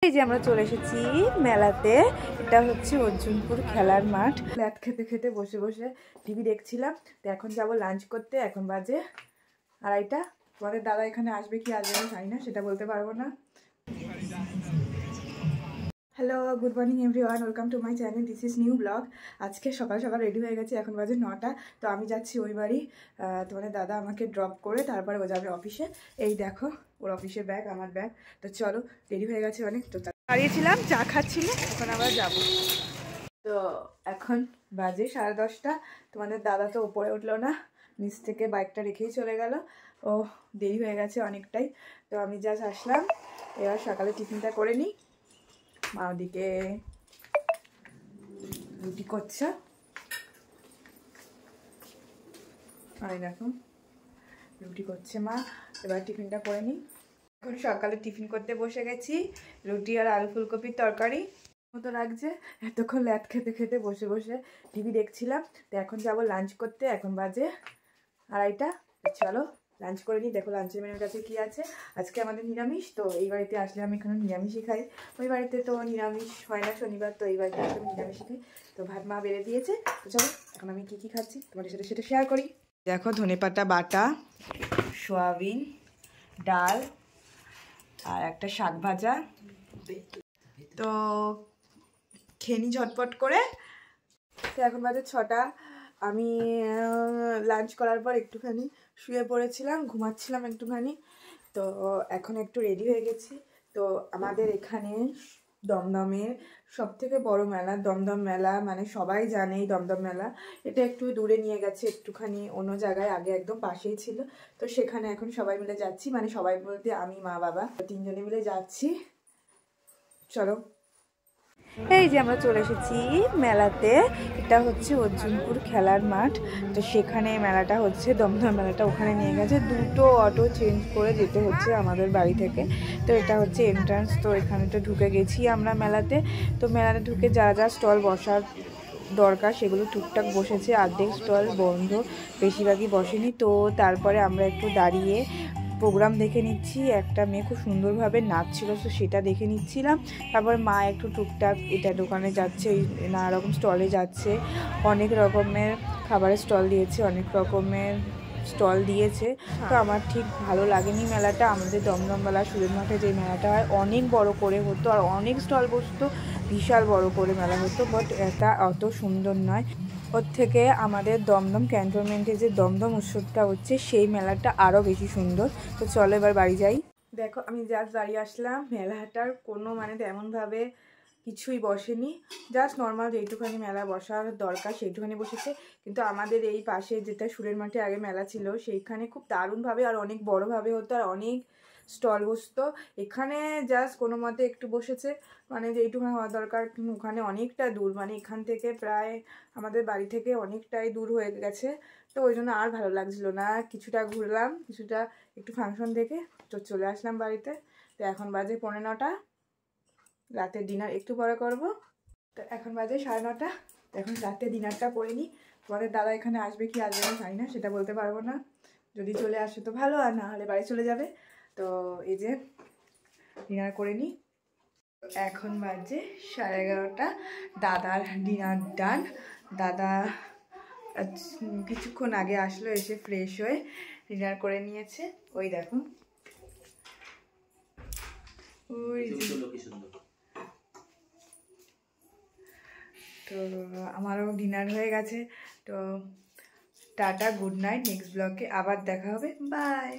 এই যে আমরা চলে এসেছি মেলাতে। এটা হচ্ছে অর্জুনপুর খেলার মাঠ। ল্যাদ খেতে খেতে বসে বসে টিভি দেখছিলাম। তো এখন যাব লাঞ্চ করতে। এখন বাজে 2:30। তোমাদের দাদা এখানে আসবে কি আসবে না জানি না, সেটা বলতে পারবো না। Hello, good morning everyone, welcome to my channel, this is new blog. আজকে সকাল সকাল রেডি হয়ে গেছি, এখন বাজে 9টা। তো আমি যাচ্ছি ওই বাড়ি। তোমাদের দাদা আমাকে ড্রপ করে তারপরে ও যাবে অফিসে। এই দেখো ওর অফিসের ব্যাগ, আমার ব্যাগ। তো চলো, রেডি হয়ে গেছে অনেক। তো দাঁড়িয়েছিলাম, চা খাচ্ছিলাম, এখন আবার যাব। তো এখন বাজে 10:30। তোমাদের দাদা তো উপরে উঠলো না, নিচ থেকে বাইকটা রেখেই চলে গেল। ও দেরি হয়ে গেছে অনেকটাই। তো আমি জাস্ট আসলাম, এবার সকালে টিফিনটা করে নিই। মা ওদিকে রুটি করছে, আর দেখো রুটি করছে মা। এবার টিফিনটা করে নিই। এখন সকালে টিফিন করতে বসে গেছি, রুটি আর আলু ফুলকপির তরকারি মতো লাগছে। এতক্ষণ ল্যাদ খেতে খেতে বসে বসে টিভি দেখছিলাম। তো এখন যাবো লাঞ্চ করতে। এখন বাজে 2:30। চলো লাঞ্চ করে নিই। দেখো লাঞ্চের মেনুর কাছে কি আছে। আজকে আমাদের নিরামিষ। তো এই বাড়িতে আসলে আমি এখানে নিরামিষই খাই। ওই বাড়িতে তো নিরামিষ হয় না শনিবার, তো এই বাড়িতে আসলে নিরামিষই খাই। তো ভাত মা বেড়ে দিয়েছে। তো চলো এখন আমি কি কি খাচ্ছি তোমাদের সাথে সেটা শেয়ার করি। দেখো ধনেপাতা বাটা, সোয়াবিন, ডাল আর একটা শাক ভাজা। তো খেয়ে নিই ঝটপট করে। তো এখন বাজে 6টা। আমি লাঞ্চ করার পর একটুখানি শুয়ে পড়েছিলাম, ঘুমাচ্ছিলাম একটুখানি। তো এখন একটু রেডি হয়ে গেছি। তো আমাদের এখানে দমদমের সবথেকে বড় মেলা দমদম মেলা, মানে সবাই জানে এই দমদম মেলা। এটা একটু দূরে নিয়ে গেছে, একটুখানি অন্য জায়গায়, আগে একদম পাশেই ছিল। তো সেখানে এখন সবাই মিলে যাচ্ছি, মানে সবাই বলতে আমি, মা, বাবা, 3জনে মিলে যাচ্ছি। চলো, এই যে আমরা চলে এসেছি মেলাতে। এটা হচ্ছে অর্জুনপুর খেলার মাঠ। তো সেখানে মেলাটা হচ্ছে, দমদম মেলাটা ওখানে নিয়ে গেছে। 2টো অটো চেঞ্জ করে যেতে হচ্ছে আমাদের বাড়ি থেকে। তো এটা হচ্ছে এন্ট্রান্স। তো এখানে তো ঢুকে গেছি আমরা মেলাতে। তো মেলাতে ঢুকে যা যা স্টল বসার দরকার সেগুলো টুকটাক বসেছে, অর্ধেক স্টল বন্ধ, বেশিরভাগই বসেনি। তো তারপরে আমরা একটু দাঁড়িয়ে প্রোগ্রাম দেখে নিচ্ছি। একটা মেয়ে খুব সুন্দরভাবে নাচছিল, তো সেটা দেখে নিচ্ছিলাম। তারপর মা একটু টুকটাক এটা দোকানে যাচ্ছে, ওই নানা রকম স্টলে যাচ্ছে। অনেক রকমের খাবারের স্টল দিয়েছে, অনেক রকমের স্টল দিয়েছে। তো আমার ঠিক ভালো লাগেনি মেলাটা। আমাদের দমদম মেলা সুরের মাঠে যে মেলাটা হয় অনেক বড় করে হতো, আর অনেক স্টল বসতো, বিশাল বড় করে মেলা হতো। বাট এটা অত সুন্দর নয়। ওর থেকে আমাদের দমদম ক্যান্টনমেন্টে যে দমদম উৎসবটা হচ্ছে সেই মেলাটা আরও বেশি সুন্দর। তো চলো এবার বাড়ি যাই। দেখো আমি জাস্ট বাড়ি আসলাম। মেলাটার কোনো মানে তেমনভাবে কিছুই বসেনি, জাস্ট নর্মাল যেইটুখানি মেলা বসার দরকার সেইটুখানি বসেছে। কিন্তু আমাদের এই পাশে যেটা সুরের মাঠে আগে মেলা ছিল, সেইখানে খুব দারুণভাবে আর অনেক বড়োভাবে হতো, আর অনেক স্টল বসতো। এখানে জাস্ট কোনো মতে একটু বসেছে, মানে যেইটুখানি হওয়া দরকার ওখানে অনেকটা দূর, মানে এখান থেকে প্রায় আমাদের বাড়ি থেকে অনেকটাই দূর হয়ে গেছে। তো ওই জন্য আর ভালো লাগছিল না। কিছুটা ঘুরলাম, কিছুটা একটু ফাংশন দেখে তো চলে আসলাম বাড়িতে। তো এখন বাজে 9:45। রাতের ডিনার একটু পরে করব। তো এখন বাজে 9:30। এখন রাতে ডিনারটা করে নিই। তোমাদের দাদা এখানে আসবে কি আসবে না জানি না, সেটা বলতে পারবো না। যদি চলে আসে তো ভালো, আর না হলে বাড়ি চলে যাবে। তো এই যে ডিনার করে নিই। এখন বাজে 11:30। দাদার ডিনার ডান। দাদা কিছুক্ষণ আগে আসলো, এসে ফ্রেশ হয়ে ডিনার করে নিয়েছে। ওই দেখো, ওই তো আমারও ডিনার হয়ে গেছে। তো টাটা, গুড নাইট। নেক্সট ব্লগে আবার দেখা হবে, বাই।